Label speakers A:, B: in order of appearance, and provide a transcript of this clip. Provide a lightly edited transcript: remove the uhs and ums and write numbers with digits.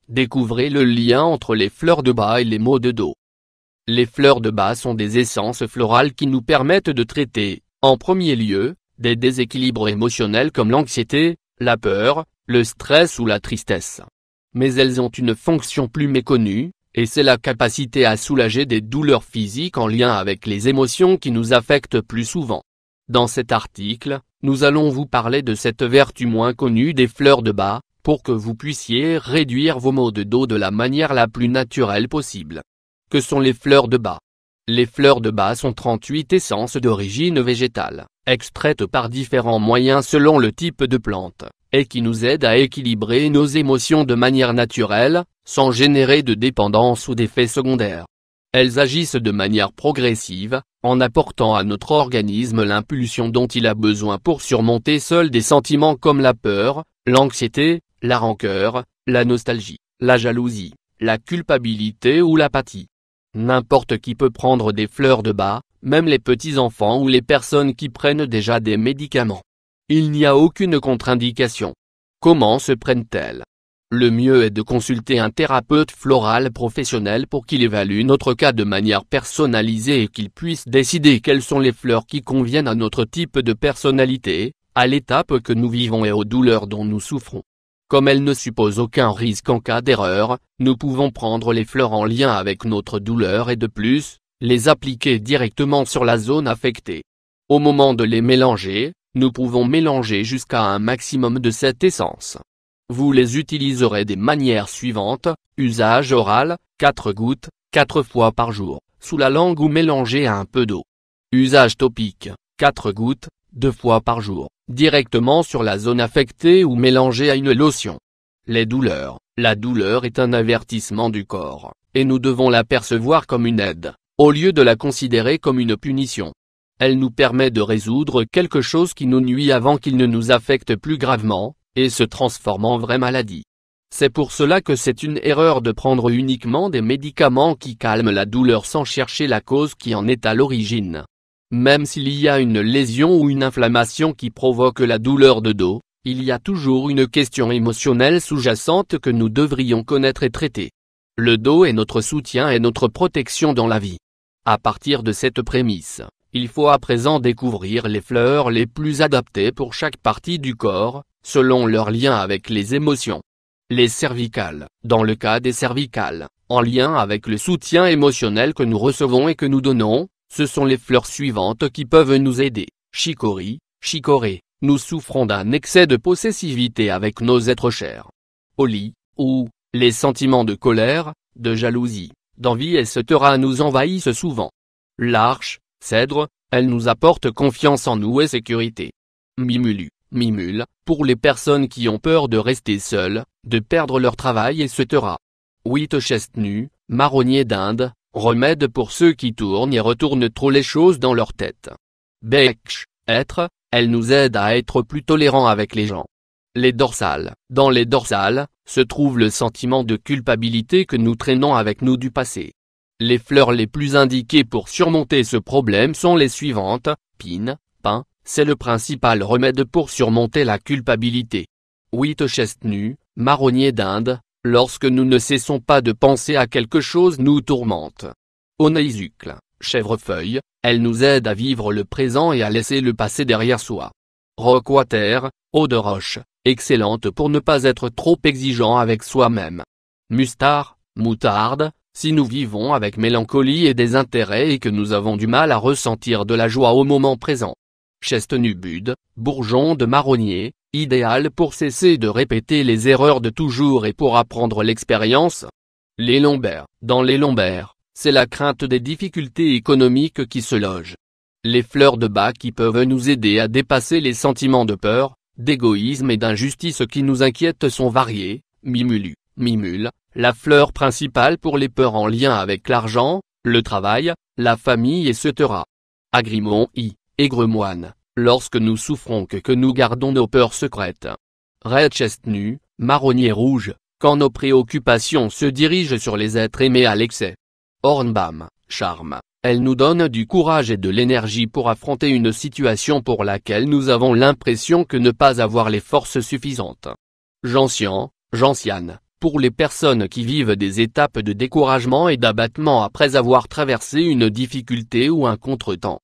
A: découvrez le lien entre les fleurs de bas et les maux de dos. Les fleurs de bas sont des essences florales qui nous permettent de traiter, en premier lieu, des déséquilibres émotionnels comme l'anxiété, la peur, le stress ou la tristesse. Mais elles ont une fonction plus méconnue, et c'est la capacité à soulager des douleurs physiques en lien avec les émotions qui nous affectent plus souvent. Dans cet article, nous allons vous parler de cette vertu moins connue des fleurs de bas, pour que vous puissiez réduire vos maux de dos de la manière la plus naturelle possible. Que sont les fleurs de bas? Les fleurs de bas sont 38 essences d'origine végétale, extraites par différents moyens selon le type de plante, et qui nous aident à équilibrer nos émotions de manière naturelle, sans générer de dépendance ou d'effets secondaires. Elles agissent de manière progressive, en apportant à notre organisme l'impulsion dont il a besoin pour surmonter seul des sentiments comme la peur, l'anxiété, la rancœur, la nostalgie, la jalousie, la culpabilité ou l'apathie. N'importe qui peut prendre des fleurs de bas, même les petits-enfants ou les personnes qui prennent déjà des médicaments. Il n'y a aucune contre-indication. Comment se prennent-elles? Le mieux est de consulter un thérapeute floral professionnel pour qu'il évalue notre cas de manière personnalisée et qu'il puisse décider quelles sont les fleurs qui conviennent à notre type de personnalité, à l'étape que nous vivons et aux douleurs dont nous souffrons. Comme elles ne supposent aucun risque en cas d'erreur, nous pouvons prendre les fleurs en lien avec notre douleur et de plus, les appliquer directement sur la zone affectée. Au moment de les mélanger, nous pouvons mélanger jusqu'à un maximum de cette essence. Vous les utiliserez des manières suivantes: usage oral, 4 gouttes, 4 fois par jour, sous la langue ou mélangé à un peu d'eau. Usage topique, 4 gouttes, 2 fois par jour, directement sur la zone affectée ou mélangé à une lotion. Les douleurs. La douleur est un avertissement du corps, et nous devons la percevoir comme une aide, au lieu de la considérer comme une punition. Elle nous permet de résoudre quelque chose qui nous nuit avant qu'il ne nous affecte plus gravement, et se transforme en vraie maladie. C'est pour cela que c'est une erreur de prendre uniquement des médicaments qui calment la douleur sans chercher la cause qui en est à l'origine. Même s'il y a une lésion ou une inflammation qui provoque la douleur de dos, il y a toujours une question émotionnelle sous-jacente que nous devrions connaître et traiter. Le dos est notre soutien et notre protection dans la vie. À partir de cette prémisse, il faut à présent découvrir les fleurs les plus adaptées pour chaque partie du corps, selon leur lien avec les émotions. Les cervicales. Dans le cas des cervicales, en lien avec le soutien émotionnel que nous recevons et que nous donnons, ce sont les fleurs suivantes qui peuvent nous aider. Chicorée, chicorée. Nous souffrons d'un excès de possessivité avec nos êtres chers. Holly, ou, les sentiments de colère, de jalousie, d'envie etc. nous envahissent souvent. Larche, cèdre, elle nous apporte confiance en nous et sécurité. Mimulu, mimule, pour les personnes qui ont peur de rester seules, de perdre leur travail etc. Wheat-chestnut, marronnier d'Inde, remède pour ceux qui tournent et retournent trop les choses dans leur tête. Bekch, être, elle nous aide à être plus tolérants avec les gens. Les dorsales. Dans les dorsales, se trouve le sentiment de culpabilité que nous traînons avec nous du passé. Les fleurs les plus indiquées pour surmonter ce problème sont les suivantes: pin, pin, c'est le principal remède pour surmonter la culpabilité. Wheat-chestnut, marronnier d'Inde, lorsque nous ne cessons pas de penser à quelque chose nous tourmente. Onéisucle, chèvrefeuille, elle nous aide à vivre le présent et à laisser le passé derrière soi. Roquewater, eau de roche, excellente pour ne pas être trop exigeant avec soi-même. Mustard, moutarde, si nous vivons avec mélancolie et désintérêt et que nous avons du mal à ressentir de la joie au moment présent. Chestnut-bud, bourgeon de marronnier, idéal pour cesser de répéter les erreurs de toujours et pour apprendre l'expérience. Les lombaires. Dans les lombaires, c'est la crainte des difficultés économiques qui se loge. Les fleurs de bas qui peuvent nous aider à dépasser les sentiments de peur, d'égoïsme et d'injustice qui nous inquiètent sont variées. Mimulu, mimule, la fleur principale pour les peurs en lien avec l'argent, le travail, la famille etc. Agrimon I, aigremoine, lorsque nous souffrons que nous gardons nos peurs secrètes. Red chestnut, marronnier rouge, quand nos préoccupations se dirigent sur les êtres aimés à l'excès. Hornbam, charme, elle nous donne du courage et de l'énergie pour affronter une situation pour laquelle nous avons l'impression que ne pas avoir les forces suffisantes. Gentian, gentiane, Pour les personnes qui vivent des étapes de découragement et d'abattement après avoir traversé une difficulté ou un contretemps,